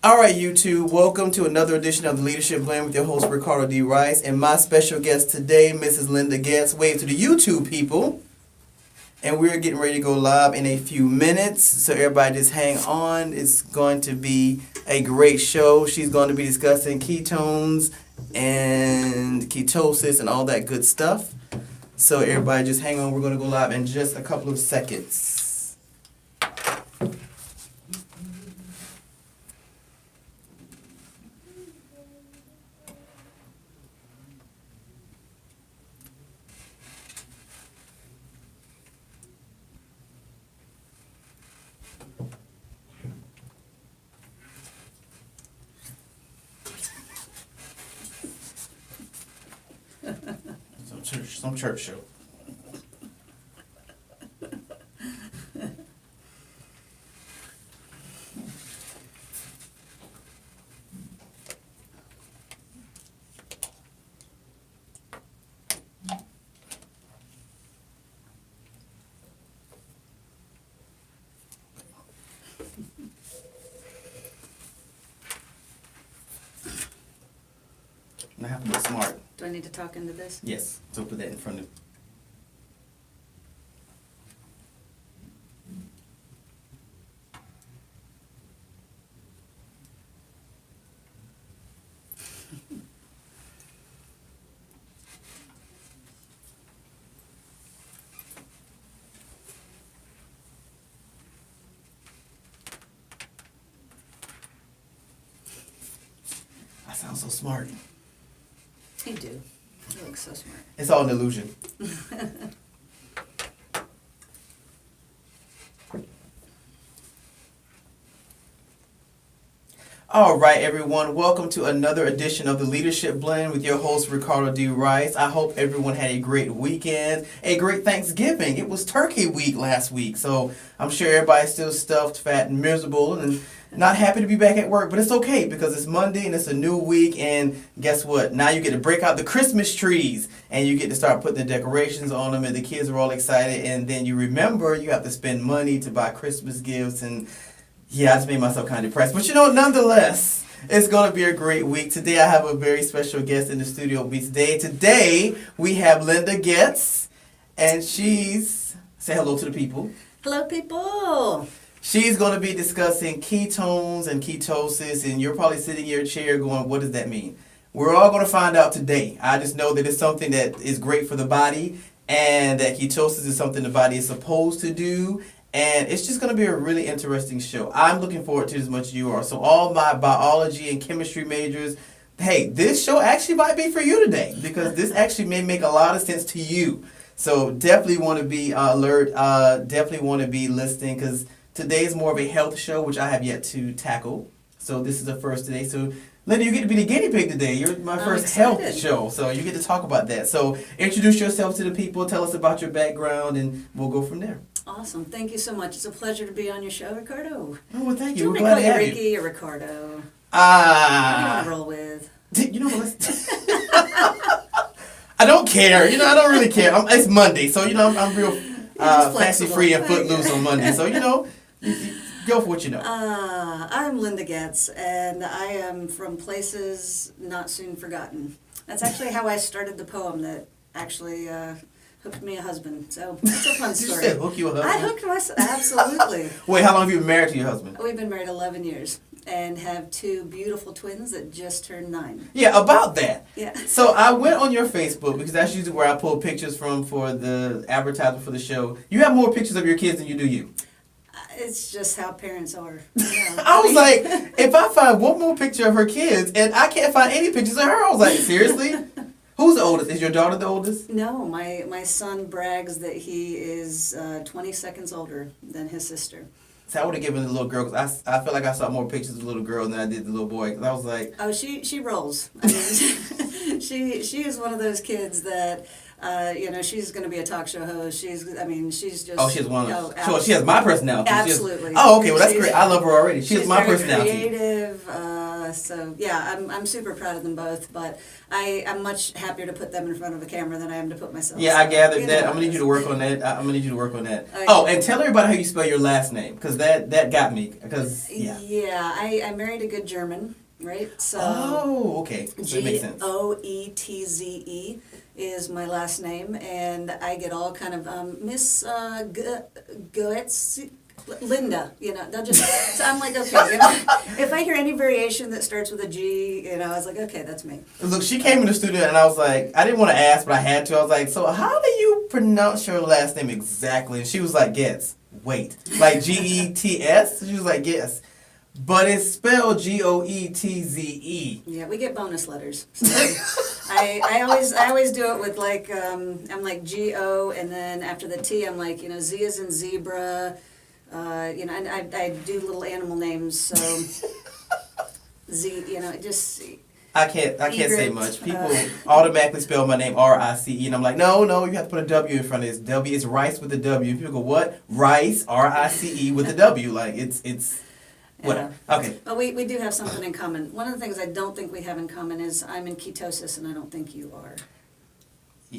All right, YouTube, welcome to another edition of the Leadership Blend with your host, Ricardo D. Rice, and my special guest today, Mrs. Linda Goetze. Wave to the YouTube people. And we're getting ready to go live in a few minutes, so everybody just hang on. It's going to be a great show. She's going to be discussing ketones and ketosis and all that good stuff. So everybody just hang on. We're going to go live in just a couple of seconds. Some church show. I have to be smart. Do I need to talk into this? Yes, so put that in front of. I sound so smart. You do. You look so smart. It's all an illusion. All right, everyone. Welcome to another edition of the Leadership Blend with your host, Ricardo D. Rice. I hope everyone had a great weekend, a great Thanksgiving. It was Turkey Week last week, so I'm sure everybody's still stuffed, fat, and miserable, and not happy to be back at work. But it's okay because it's Monday and it's a new week, and guess what? Now you get to break out the Christmas trees, and you get to start putting the decorations on them, and the kids are all excited, and then you remember you have to spend money to buy Christmas gifts, and yeah, I just made myself kind of depressed. But nonetheless, it's going to be a great week. Today I have a very special guest in the studio with me today. Today we have Linda Goetze, and she's, say hello to the people. Hello, people. She's going to be discussing ketones and ketosis, and you're probably sitting in your chair going, what does that mean? We're all going to find out today. I just know that it's something that is great for the body, and that ketosis is something the body is supposed to do. And it's just going to be a really interesting show. I'm looking forward to it as much as you are. So all my biology and chemistry majors, hey, this show actually might be for you today because this actually may make a lot of sense to you. So definitely want to be alert, definitely want to be listening because today is more of a health show, which I have yet to tackle. So this is the first today. So Linda, you get to be the guinea pig today. You're my first health show, so you get to talk about that. So introduce yourself to the people, tell us about your background, and we'll go from there. Awesome. Thank you so much. It's a pleasure to be on your show, Ricardo. Oh, well, thank you. Do We're you want glad me to to have call you you. Ricky or Ricardo? What do you want Ah. to roll with? You know what? I don't care. I don't really care. It's Monday, so I'm real fancy free and footloose on Monday. So you go for what you know. I'm Linda Goetze, and I am from places not soon forgotten. That's actually how I started the poem that actually hooked me a husband. So it's a fun story. You said hook you a husband? I hooked myself, absolutely. Wait, how long have you been married to your husband? We've been married 11 years and have two beautiful twins that just turned 9. Yeah, about that. Yeah. So I went on your Facebook because that's usually where I pull pictures from for the advertisement for the show. You have more pictures of your kids than you do you. It's just how parents are. I was like, if I find one more picture of her kids and I can't find any pictures of her, I was like, seriously? Who's the oldest? Is your daughter the oldest? No, my son brags that he is 20 seconds older than his sister. So I would have given the little girl, because I feel like I saw more pictures of the little girl than I did the little boy. Because I was like... Oh, she rolls. I mean, she is one of those kids that She's going to be a talk show host. She's just. Oh, she's one. Oh, She has my personality. absolutely. Oh, okay. Well, that's great. I love her already. She has my very personality. Creative. So yeah, I'm super proud of them both. But I'm much happier to put them in front of a camera than I am to put myself. Yeah, I gathered that. I'm gonna need you to work on that. Okay. Oh, and tell everybody how you spell your last name, because that got me. Because yeah. Yeah, I married a good German, right? So. Oh, okay. So that makes sense. Goetze is my last name, and I get all kind of Miss Goetze. Linda, they'll just, so I'm like, okay, if I hear any variation that starts with a G, I was like, okay, that's me. Look, she came in the studio and I was like, I didn't want to ask, but I had to. I was like, so how do you pronounce your last name exactly? And she was like, Goetze. Wait, like Gets? She was like, yes. But it's spelled Goetze. Yeah, we get bonus letters. So I always do it with like, I'm like Go, and then after the T, I'm like, Z as in zebra. And I do little animal names, so just. I can't say much. People automatically spell my name Rice, and I'm like, no, you have to put a W in front of this. W is rice with a W. And people go, what? Rice, Rice with a W. Like it's whatever. Yeah. Okay. But we do have something in common. One of the things I don't think we have in common is I'm in ketosis, and I don't think you are.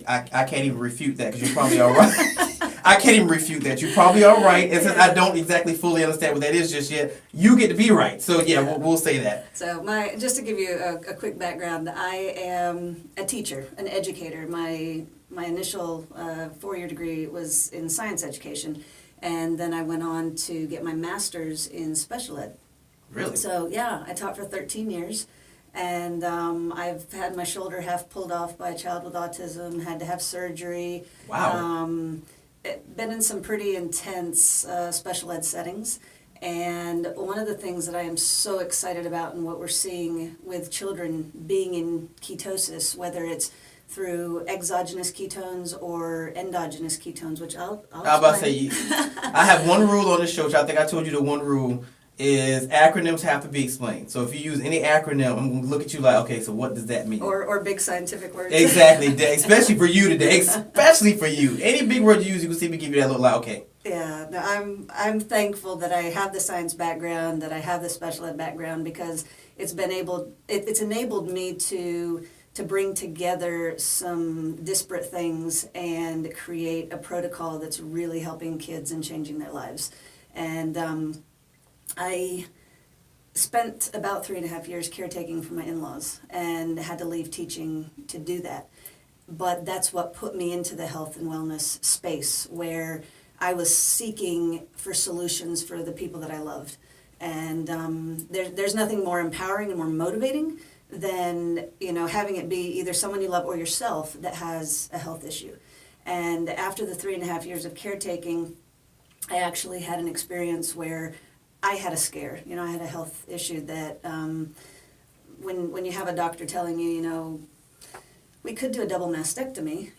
I can't even refute that because you're probably all right. I can't even refute that. You're probably all right. And since I don't exactly fully understand what that is just yet, you get to be right. So yeah, we'll say that. So just to give you a quick background, I am a teacher, an educator. My initial 4-year degree was in science education, and then I went on to get my master's in special ed. Really? So yeah, I taught for 13 years. And I've had my shoulder half pulled off by a child with autism, had to have surgery. Wow. Been in some pretty intense special ed settings. And one of the things that I am so excited about and what we're seeing with children being in ketosis, whether it's through exogenous ketones or endogenous ketones, which I'll I was about to say, I have one rule on this show, which I think I told you the one rule is acronyms have to be explained. So if you use any acronym, I'm going to look at you like, okay, so what does that mean? Or big scientific words. Exactly. Especially for you today. Especially for you. Any big word you use, you can see me give you that look like, okay. Yeah, no, I'm thankful that I have the science background, that I have the special ed background, because it's enabled me to bring together some disparate things and create a protocol that's really helping kids and changing their lives. And I spent about 3.5 years caretaking for my in-laws and had to leave teaching to do that. But that's what put me into the health and wellness space, where I was seeking for solutions for the people that I loved. And there's nothing more empowering and more motivating than having it be either someone you love or yourself that has a health issue. And after the 3.5 years of caretaking, I actually had an experience where I had a scare. I had a health issue that when you have a doctor telling you, we could do a double mastectomy,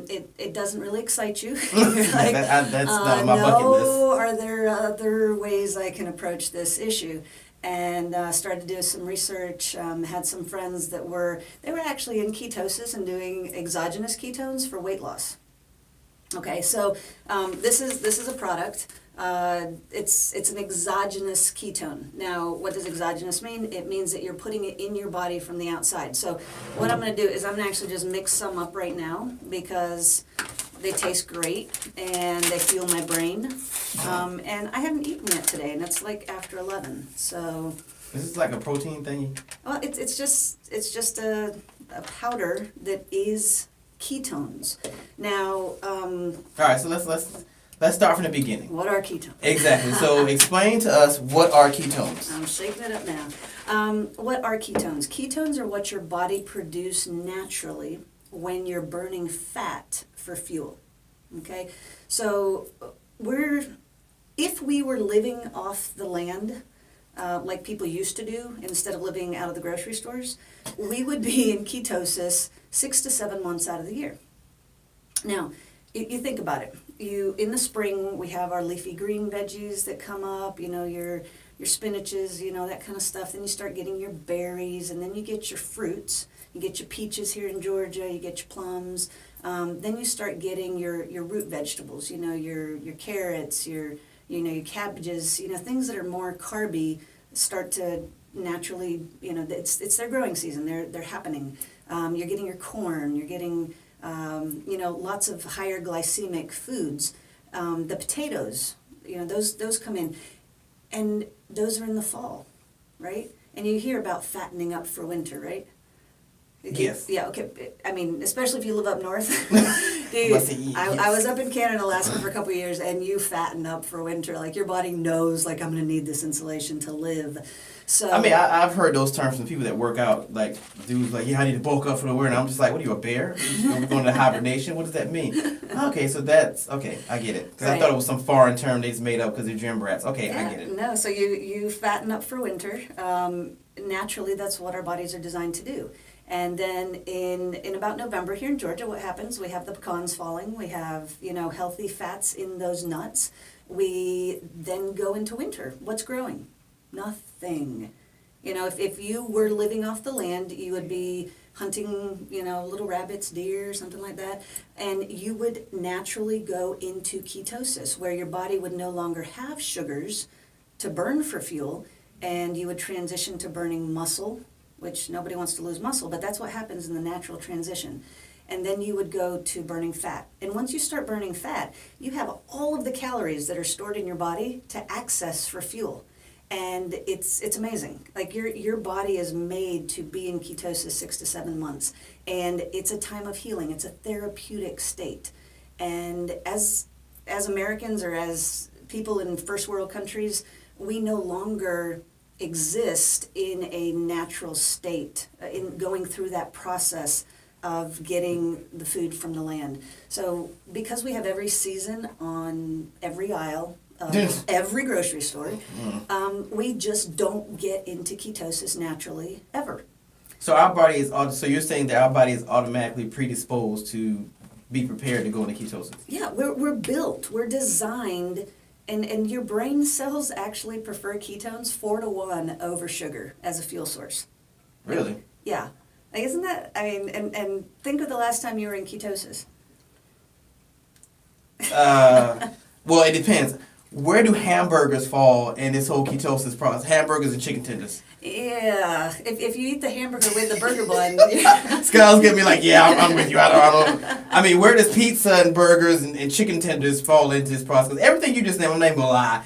it doesn't really excite you. You're like, that's not on my bucket list. Are there other ways I can approach this issue? And started to do some research, had some friends that were actually in ketosis and doing exogenous ketones for weight loss. Okay, so this is a product. It's an exogenous ketone. Now, what does exogenous mean? It means that you're putting it in your body from the outside. So what I'm going to do is I'm going to actually just mix some up right now, because they taste great and they fuel my brain. And I haven't eaten yet today, and it's like after 11. So this is like a protein thingy? Well, it's just a powder that is ketones. Now, all right, so let's start from the beginning. What are ketones? Exactly. So explain to us, what are ketones? I'm shaking it up now. What are ketones? Ketones are what your body produces naturally when you're burning fat for fuel. Okay? So if we were living off the land, like people used to do, instead of living out of the grocery stores, we would be in ketosis 6 to 7 months out of the year. Now, you think about it. In the spring, we have our leafy green veggies that come up, your spinaches, that kind of stuff. Then you start getting your berries, and then you get your fruits. You get your peaches here in Georgia, you get your plums. Then you start getting your root vegetables, your carrots, your cabbages, things that are more carby start to naturally, it's their growing season. They're happening. You're getting your corn. You're getting, lots of higher glycemic foods. The potatoes, those come in, and those are in the fall, right? And you hear about fattening up for winter, right? Yes. Yeah, okay. I mean, especially if you live up north. Yes. I was up in Canada and Alaska for a couple of years, and you fatten up for winter. Like, your body knows, like, I'm going to need this insulation to live. So I mean, I've heard those terms from people that work out. Like, dudes like, yeah, I need to bulk up for the winter. And I'm just like, what are you, a bear? We're going to hibernation? What does that mean? Okay, so okay, I get it. Because I thought it was some foreign term they just made up because they're gym rats. Okay, yeah, I get it. No, so you fatten up for winter. Naturally, that's what our bodies are designed to do. And then in about November here in Georgia, what happens? We have the pecans falling. We have, healthy fats in those nuts. We then go into winter. What's growing? Nothing. If you were living off the land, you would be hunting, little rabbits, deer, something like that, and you would naturally go into ketosis, where your body would no longer have sugars to burn for fuel, and you would transition to burning muscle, which nobody wants to lose muscle, but that's what happens in the natural transition. And then you would go to burning fat. And once you start burning fat, you have all of the calories that are stored in your body to access for fuel. And it's amazing. Like, your body is made to be in ketosis 6 to 7 months. And it's a time of healing. It's a therapeutic state. And as Americans, or as people in first world countries, we no longer exist in a natural state, in going through that process of getting the food from the land. So because we have every season on every aisle of every grocery store, we just don't get into ketosis naturally ever. So our body is so you're saying that our body is automatically predisposed to be prepared to go into ketosis? Yeah, we're built, we're designed. And your brain cells actually prefer ketones 4-to-1 over sugar as a fuel source. Really? Yeah. Like, isn't that, I mean, and think of the last time you were in ketosis. Well, it depends. Where do hamburgers fall in this whole ketosis process? Hamburgers and chicken tenders. Yeah. If you eat the hamburger with the burger bun. Sky's gonna be like, yeah, I'm with you. I don't. I mean, where does pizza and burgers and chicken tenders fall into this process? 'Cause everything you just named, I'm not even gonna lie.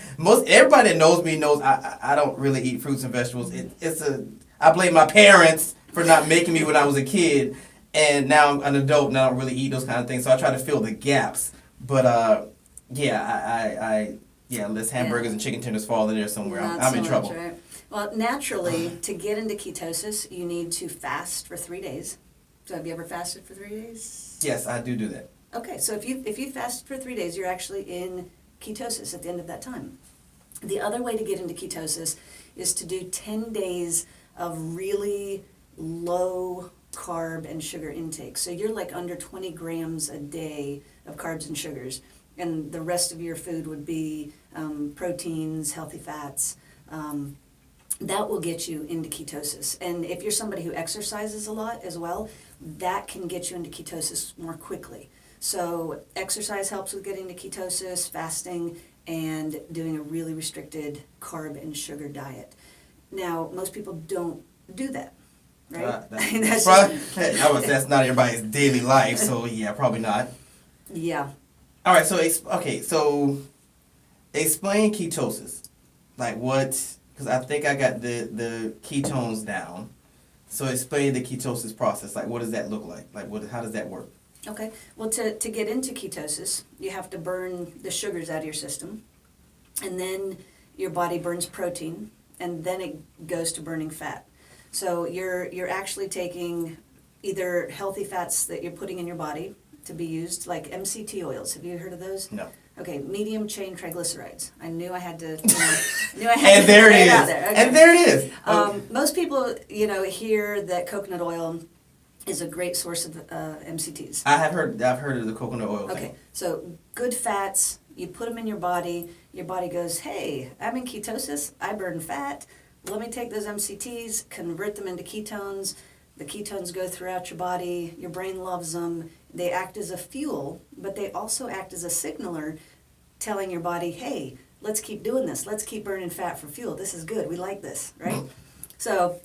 Everybody that knows me knows I don't really eat fruits and vegetables. I blame my parents for not making me when I was a kid, and now I'm an adult and I don't really eat those kind of things. So I try to fill the gaps. But unless hamburgers and chicken tenders fall in there somewhere, I'm in trouble. Right? Well, naturally, to get into ketosis, you need to fast for 3 days. So have you ever fasted for 3 days? Yes, I do that. Okay, so if you fasted for 3 days, you're actually in ketosis at the end of that time. The other way to get into ketosis is to do 10 days of really low carb and sugar intake. So you're like under 20 grams a day of carbs and sugars, and the rest of your food would be proteins, healthy fats. That will get you into ketosis. And if you're somebody who exercises a lot as well, that can get you into ketosis more quickly. So exercise helps with getting to ketosis, fasting, and doing a really restricted carb and sugar diet. Now, most people don't do that, right? That's not everybody's daily life, so yeah, probably not. Yeah. All right, so explain ketosis. Like what? Because I think I got the ketones down. So explain the ketosis process. Like, what does that look like? Like, how does that work? Okay. Well, to get into ketosis, you have to burn the sugars out of your system, and then your body burns protein, and then it goes to burning fat. So you're actually taking either healthy fats that you're putting in your body to be used, like MCT oils. Have you heard of those? No. Okay, medium chain triglycerides. I knew I had to. And there it is. Okay. And there it is. Okay. Most people, hear that coconut oil is a great source of MCTs. I've heard of the coconut oil. Okay, so good fats. You put them in your body. Your body goes, hey, I'm in ketosis. I burn fat. Let me take those MCTs, convert them into ketones, The ketones go throughout your body, your brain loves them, they act as a fuel, but they also act as a signaler telling your body, hey, let's keep doing this, let's keep burning fat for fuel, this is good, we like this, right? So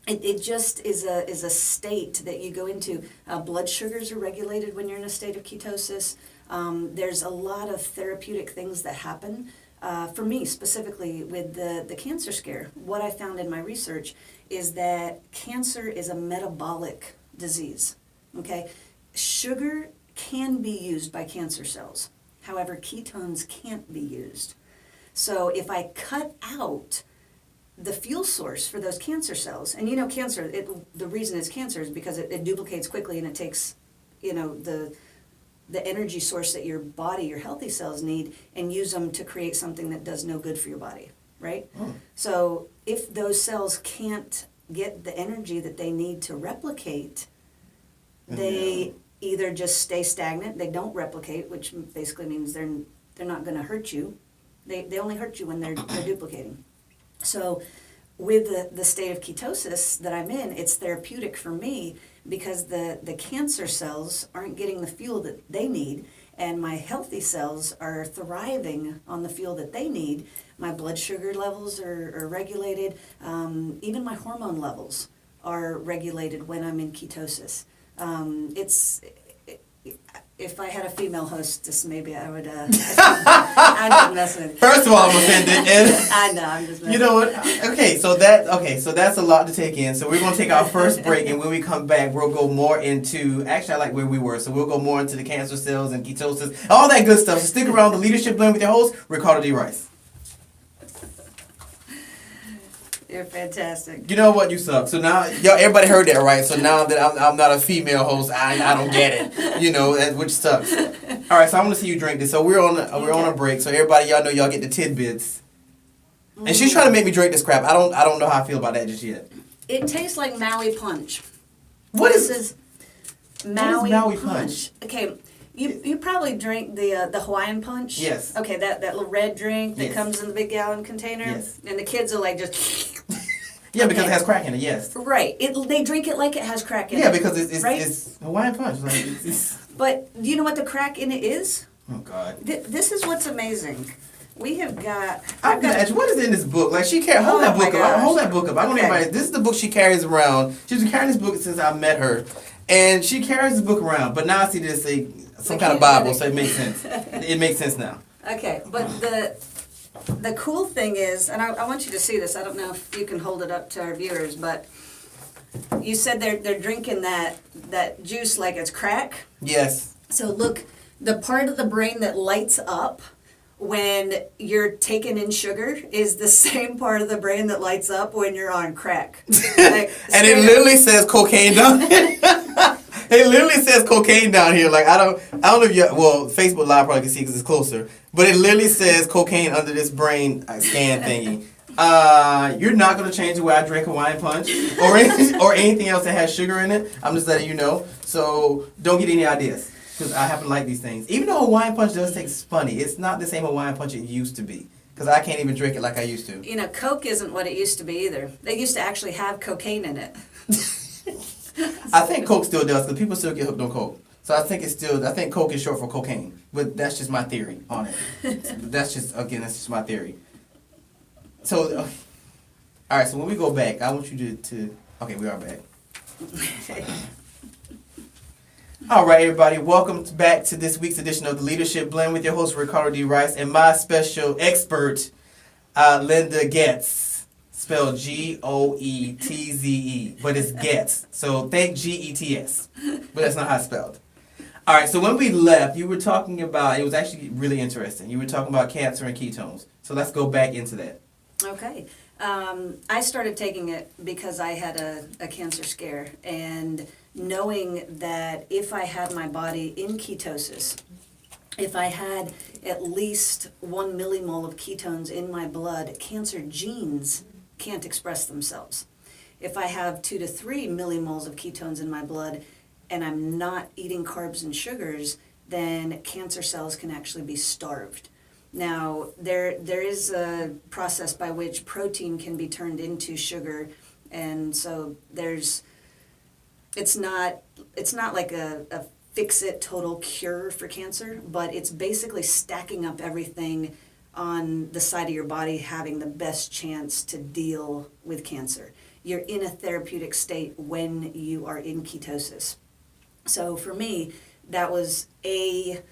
it just is a state that you go into. Blood sugars are regulated when you're in a state of ketosis. There's a lot of therapeutic things that happen. For me, specifically with the cancer scare, what I found in my research is that cancer is a metabolic disease, okay? Sugar can be used by cancer cells. However, ketones can't be used. So if I cut out the fuel source for those cancer cells, and you know cancer, the reason it's cancer is because it duplicates quickly and it takes, you know, the energy source that your body, your healthy cells need, and use them to create something that does no good for your body, right? Oh. So if those cells can't get the energy that they need to replicate, they either just stay stagnant, they don't replicate, which basically means they're not going to hurt you. They only hurt you when they're duplicating. So with the state of ketosis that I'm in, it's therapeutic for me because the cancer cells aren't getting the fuel that they need, and my healthy cells are thriving on the fuel that they need. My blood sugar levels are regulated. Even my hormone levels are regulated when I'm in ketosis. If I had a female hostess, maybe I would. I'm just messing with you. First of all, I'm offended. And I know, I'm just messing. you know what? Okay, so that's a lot to take in. So we're gonna take our first break, and when we come back, we'll go more into. Actually, I like where we were, so we'll go more into the cancer cells and ketosis, all that good stuff. So stick around. The Leadership Blend with your host, Ricardo D. Rice. You're fantastic. You know what? You suck. So now, everybody heard that, right? So now that I'm not a female host, I don't get it. You know, which sucks. All right, so I want to see you drink this. So we're on a break. So everybody, y'all know y'all get the tidbits. And she's trying to make me drink this crap. I don't know how I feel about that just yet. It tastes like Maui Punch. What This is Maui Punch? Okay, you probably drink the Hawaiian Punch. Yes. Okay, that little red drink that Yes. comes in the big gallon container. Yes. And the kids are like just. Yeah, because Okay. it has crack in it. Yes. Right. They drink it like it has crack in it. Yeah, because it's right? it's Hawaiian Punch. Like it's But do you know what the crack in it is? oh God. This is what's amazing. We have got. I'm gonna ask you, what is in this book? Like she carry hold Oh that my book up. gosh. Hold that book up. I want Okay. everybody. This is the book she carries around. She's been carrying this book since I met her, and she carries this book around. But now I see this some kind of Bible, so it makes sense. It makes sense now. Okay, but the cool thing is, and I want you to see this. I don't know if you can hold it up to our viewers, but you said they're drinking that juice like it's crack. Yes. So look, the part of the brain that lights up when you're taking in sugar is the same part of the brain that lights up when you're on crack. Like, And it literally says cocaine down here. It literally says cocaine down here. Like I don't know if you Facebook Live probably can see because it's closer. But it literally says cocaine under this brain scan thingy. You're not gonna change the way I drink Hawaiian Punch or anything else that has sugar in it. I'm just letting you know. So don't get any ideas because I happen to like these things. Even though Hawaiian Punch does taste funny, it's not the same Hawaiian Punch it used to be. Because I can't even drink it like I used to. You know, Coke isn't what it used to be either. They used to actually have cocaine in it. I think Coke still does because people still get hooked on Coke. So I think Coke is short for cocaine. But that's just my theory on it. That's just my theory. So, all right, so when we go back, I want you to okay, we are back. All right, everybody, welcome back to this week's edition of the Leadership Blend with your host, Ricardo D. Rice, and my special expert, Linda Goetze. Spelled Goetze, but it's Goetze. So think Gets, but that's not how it's spelled. All right, so when we left, you were talking about, it was actually really interesting. You were talking about cancer and ketones. So let's go back into that. Okay. I started taking it because I had a cancer scare, and knowing that if I had my body in ketosis, if I had at least 1 millimole of ketones in my blood, cancer genes can't express themselves. If I have 2 to 3 millimoles of ketones in my blood and I'm not eating carbs and sugars, then cancer cells can actually be starved. Now, there is a process by which protein can be turned into sugar, and so there's it's not like a fix it total cure for cancer, but it's basically stacking up everything on the side of your body having the best chance to deal with cancer. You're in a therapeutic state when you are in ketosis. So for me, that was a